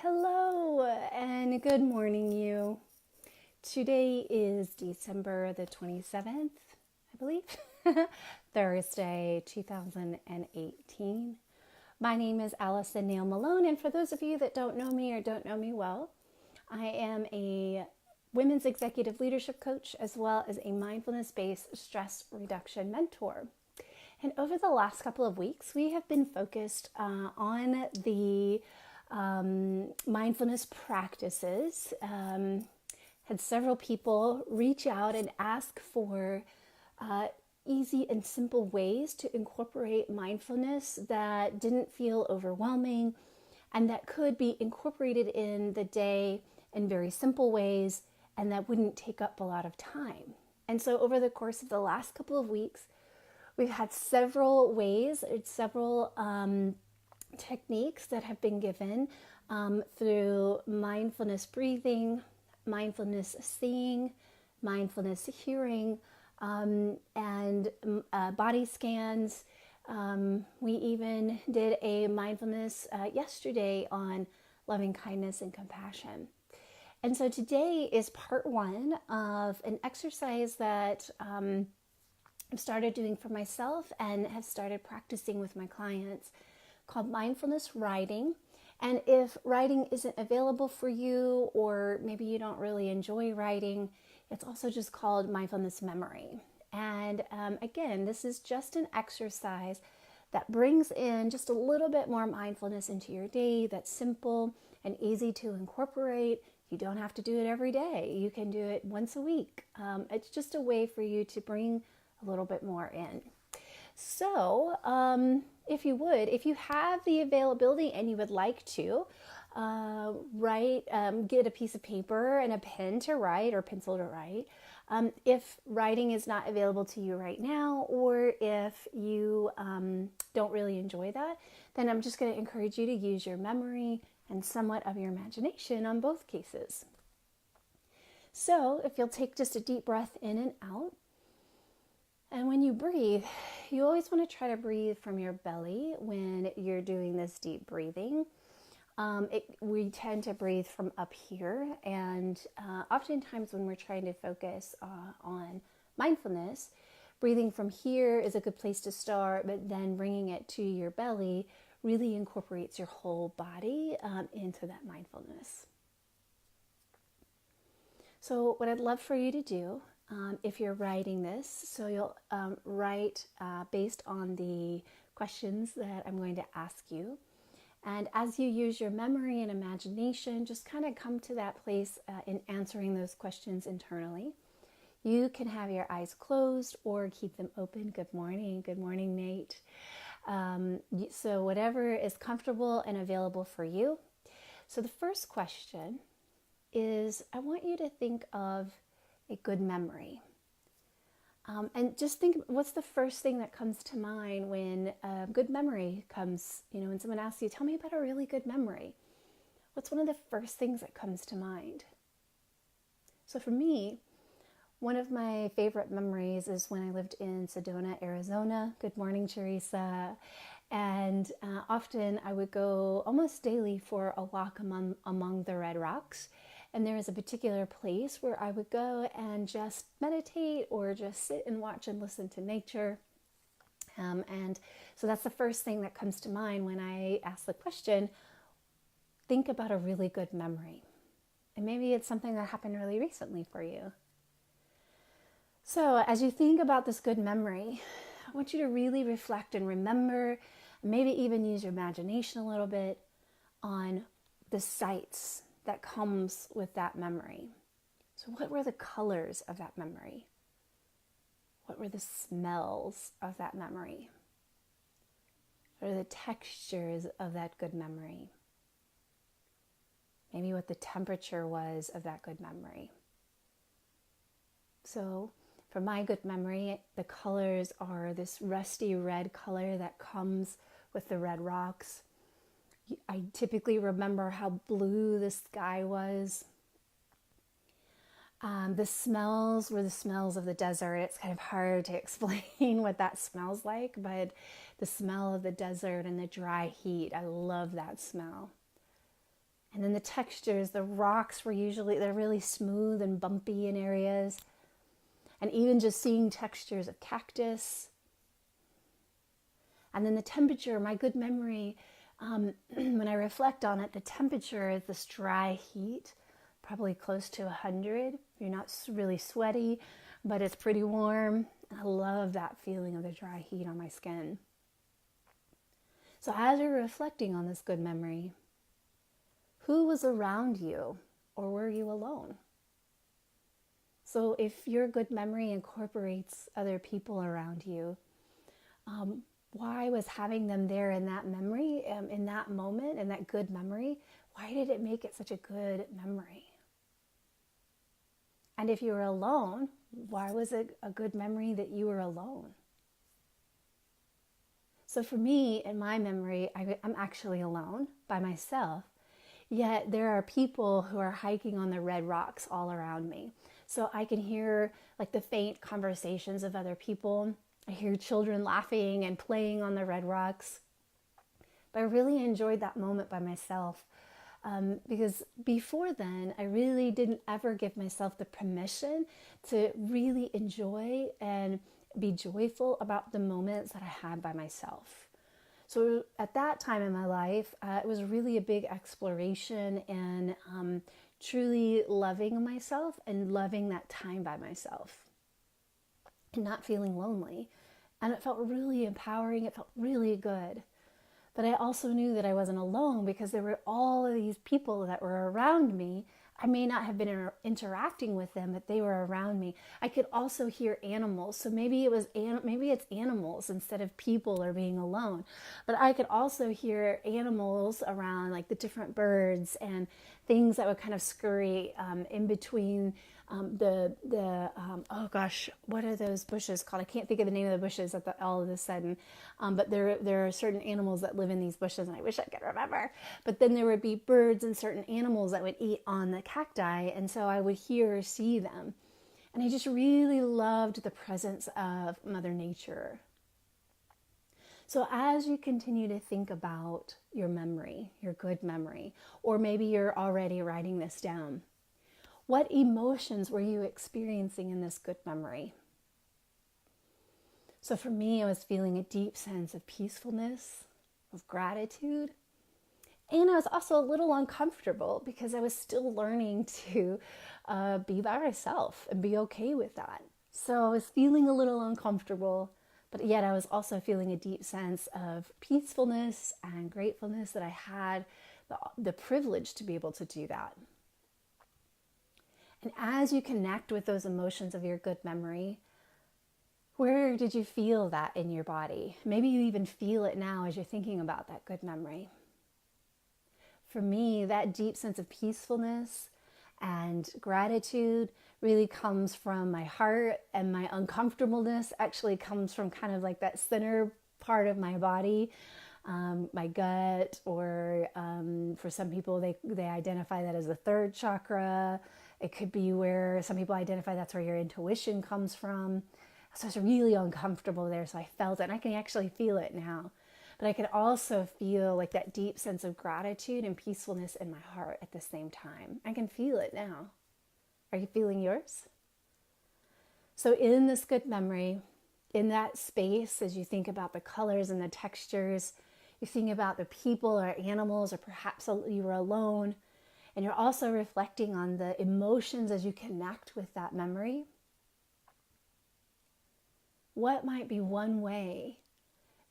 Hello and good morning, you. Today is December the 27th, I believe, Thursday, 2018. My name is Allison Nail-Malone, and for those of you that don't know me or don't know me well, I am a women's executive leadership coach as well as a mindfulness-based stress reduction mentor. And over the last couple of weeks, we have been focused on the mindfulness practices. Had several people reach out and ask for easy and simple ways to incorporate mindfulness that didn't feel overwhelming and that could be incorporated in the day in very simple ways and that wouldn't take up a lot of time. And so over the course of the last couple of weeks, we've had several ways, several techniques that have been given through mindfulness breathing, mindfulness seeing, mindfulness hearing, and body scans. We even did a mindfulness yesterday on loving kindness and compassion. And so today is part one of an exercise that I've started doing for myself and have started practicing with my clients, called mindfulness writing. And if writing isn't available for you, or maybe you don't really enjoy writing, it's also just called mindfulness memory. And again, this is just an exercise that brings in just a little bit more mindfulness into your day. That's simple and easy to incorporate. You don't have to do it every day. You can do it once a week. It's just a way for you to bring a little bit more in. So if you have the availability and you would like to get a piece of paper and a pen to write or pencil to write. If writing is not available to you right now, or if you don't really enjoy that, then I'm just going to encourage you to use your memory and somewhat of your imagination on both cases. So if you'll take just a deep breath in and out. And when you breathe, you always want to try to breathe from your belly when you're doing this deep breathing. We tend to breathe from up here, and oftentimes when we're trying to focus on mindfulness, breathing from here is a good place to start, but then bringing it to your belly really incorporates your whole body into that mindfulness. So what I'd love for you to do, if you're writing this, so you'll write based on the questions that I'm going to ask you. And as you use your memory and imagination, just kind of come to that place in answering those questions internally. You can have your eyes closed or keep them open. Good morning, Nate. So whatever is comfortable and available for you. So the first question is, I want you to think of a good memory. And just think, what's the first thing that comes to mind when a good memory comes, when someone asks you, tell me about a really good memory. What's one of the first things that comes to mind? So for me, one of my favorite memories is when I lived in Sedona, Arizona. Good morning, Teresa. And often I would go almost daily for a walk among the red rocks. And there is a particular place where I would go and just meditate or just sit and watch and listen to nature. And so that's the first thing that comes to mind when I ask the question, think about a really good memory. And maybe it's something that happened really recently for you. So as you think about this good memory, I want you to really reflect and remember, maybe even use your imagination a little bit on the sights that comes with that memory. So what were the colors of that memory? What were the smells of that memory? What are the textures of that good memory? Maybe what the temperature was of that good memory. So for my good memory, the colors are this rusty red color that comes with the red rocks. I typically remember how blue the sky was. The smells were the smells of the desert. It's kind of hard to explain what that smells like, but the smell of the desert and the dry heat, I love that smell. And then the textures, the rocks they're really smooth and bumpy in areas. And even just seeing textures of cactus. And then the temperature, my good memory, when I reflect on it, the temperature is this dry heat, probably close to 100. You're not really sweaty, but it's pretty warm. I love that feeling of the dry heat on my skin. So as you're reflecting on this good memory, who was around you, or were you alone? So if your good memory incorporates other people around you, why was having them there in that memory, in that moment, in that good memory, why did it make it such a good memory? And if you were alone, why was it a good memory that you were alone? So for me, in my memory, I'm actually alone by myself, yet there are people who are hiking on the red rocks all around me. So I can hear like the faint conversations of other people. I hear children laughing and playing on the red rocks. But I really enjoyed that moment by myself because before then, I really didn't ever give myself the permission to really enjoy and be joyful about the moments that I had by myself. So at that time in my life, it was really a big exploration and truly loving myself and loving that time by myself and not feeling lonely. And it felt really empowering. It felt really good. But I also knew that I wasn't alone because there were all of these people that were around me. I may not have been interacting with them, but they were around me. I could also hear animals. So maybe it's animals instead of people or being alone. But I could also hear animals around, like the different birds and things that would kind of scurry in between oh gosh, what are those bushes called? I can't think of the name of the bushes all of a sudden. But there are certain animals that live in these bushes, and I wish I could remember. But then there would be birds and certain animals that would eat on the cacti, and so I would hear or see them. And I just really loved the presence of Mother Nature. So as you continue to think about your memory, your good memory, or maybe you're already writing this down, what emotions were you experiencing in this good memory? So for me, I was feeling a deep sense of peacefulness, of gratitude. And I was also a little uncomfortable because I was still learning to be by myself and be okay with that. So I was feeling a little uncomfortable, but yet I was also feeling a deep sense of peacefulness and gratefulness that I had the privilege to be able to do that. And as you connect with those emotions of your good memory, where did you feel that in your body? Maybe you even feel it now as you're thinking about that good memory. For me, that deep sense of peacefulness and gratitude really comes from my heart, and my uncomfortableness actually comes from kind of like that center part of my body, my gut, or for some people, they identify that as the third chakra. It could be where some people identify that's where your intuition comes from. So I was really uncomfortable there, so I felt it, and I can actually feel it now. But I could also feel like that deep sense of gratitude and peacefulness in my heart at the same time. I can feel it now. Are you feeling yours? So in this good memory, in that space, as you think about the colors and the textures, you think about the people or animals, or perhaps you were alone, and you're also reflecting on the emotions as you connect with that memory. What might be one way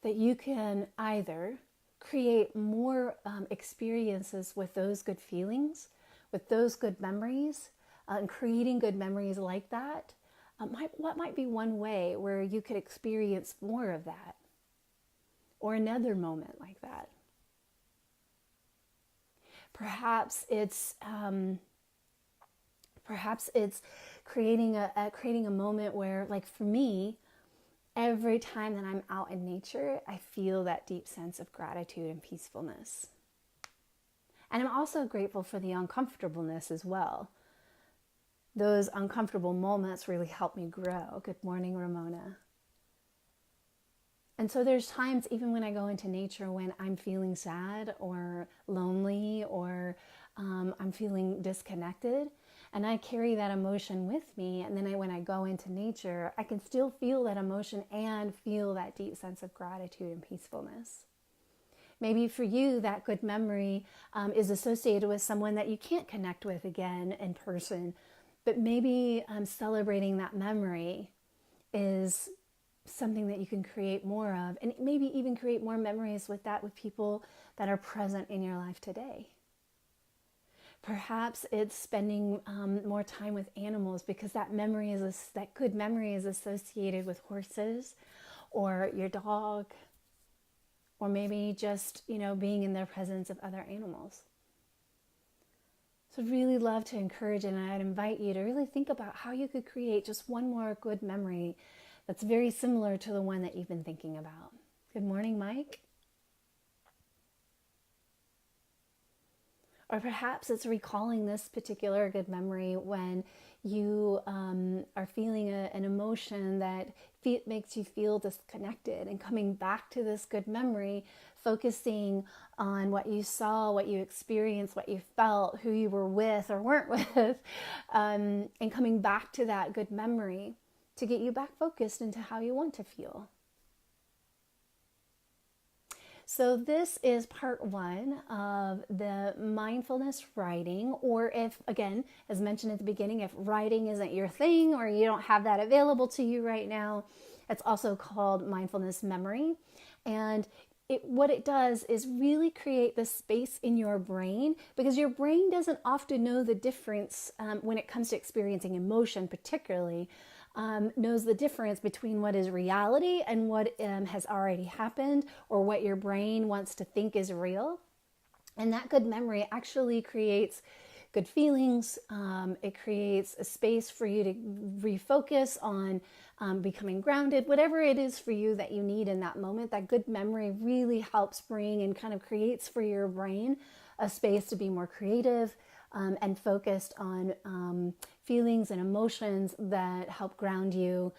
that you can either create more experiences with those good feelings, with those good memories, and creating good memories like that? What might be one way where you could experience more of that, or another moment like that? Perhaps it's creating a moment where, like for me, every time that I'm out in nature, I feel that deep sense of gratitude and peacefulness. And I'm also grateful for the uncomfortableness as well. Those uncomfortable moments really help me grow. Good morning, Ramona. And so there's times, even when I go into nature, when I'm feeling sad or lonely, or I'm feeling disconnected, and I carry that emotion with me. And then when I go into nature, I can still feel that emotion and feel that deep sense of gratitude and peacefulness. Maybe for you, that good memory is associated with someone that you can't connect with again in person, but maybe celebrating that memory is something that you can create more of, and maybe even create more memories with people that are present in your life today. Perhaps it's spending more time with animals, because that good memory is associated with horses or your dog, or maybe just, being in the presence of other animals. So I'd really love to encourage, and I'd invite you to really think about how you could create just one more good memory that's very similar to the one that you've been thinking about. Good morning, Mike. Or perhaps it's recalling this particular good memory when you are feeling an emotion that makes you feel disconnected, and coming back to this good memory, focusing on what you saw, what you experienced, what you felt, who you were with or weren't with, and coming back to that good memory to get you back focused into how you want to feel. So this is part 1 of the mindfulness writing, or if, again, as mentioned at the beginning, if writing isn't your thing or you don't have that available to you right now, it's also called mindfulness memory. And what it does is really create this space in your brain, because your brain doesn't often know the difference when it comes to experiencing emotion, particularly. Knows the difference between what is reality and what has already happened, or what your brain wants to think is real. And that good memory actually creates good feelings. It creates a space for you to refocus on becoming grounded, whatever it is for you that you need in that moment. That good memory really helps bring and kind of creates for your brain a space to be more creative, and focused on feelings and emotions that help ground you,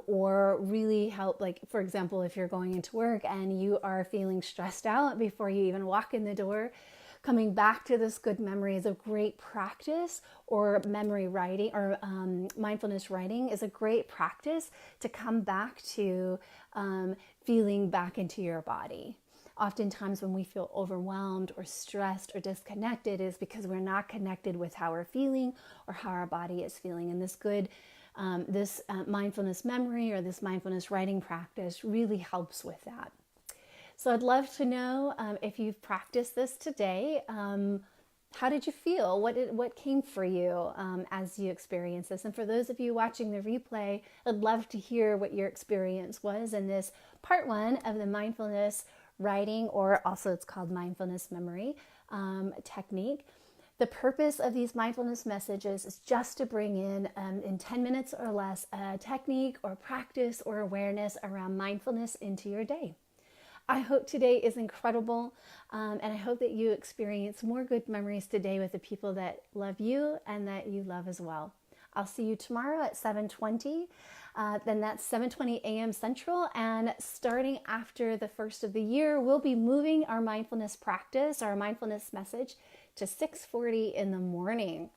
or really help, like, for example, if you're going into work and you are feeling stressed out before you even walk in the door, coming back to this good memory is a great practice, or memory writing or mindfulness writing is a great practice to come back to feeling back into your body. Oftentimes when we feel overwhelmed or stressed or disconnected is because we're not connected with how we're feeling or how our body is feeling. And this mindfulness memory or this mindfulness writing practice really helps with that. So I'd love to know if you've practiced this today. How did you feel? What came for you as you experienced this? And for those of you watching the replay, I'd love to hear what your experience was in this part 1 of the mindfulness writing, or also it's called mindfulness memory technique. The purpose of these mindfulness messages is just to bring in 10 minutes or less, a technique or practice or awareness around mindfulness into your day. I hope today is incredible, and I hope that you experience more good memories today with the people that love you and that you love as well. I'll see you tomorrow at 7:20. Then that's 7:20 a.m. Central. And starting after the first of the year, we'll be moving our mindfulness practice, our mindfulness message, to 6:40 in the morning.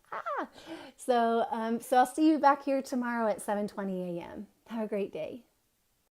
So I'll see you back here tomorrow at 7:20 a.m. Have a great day.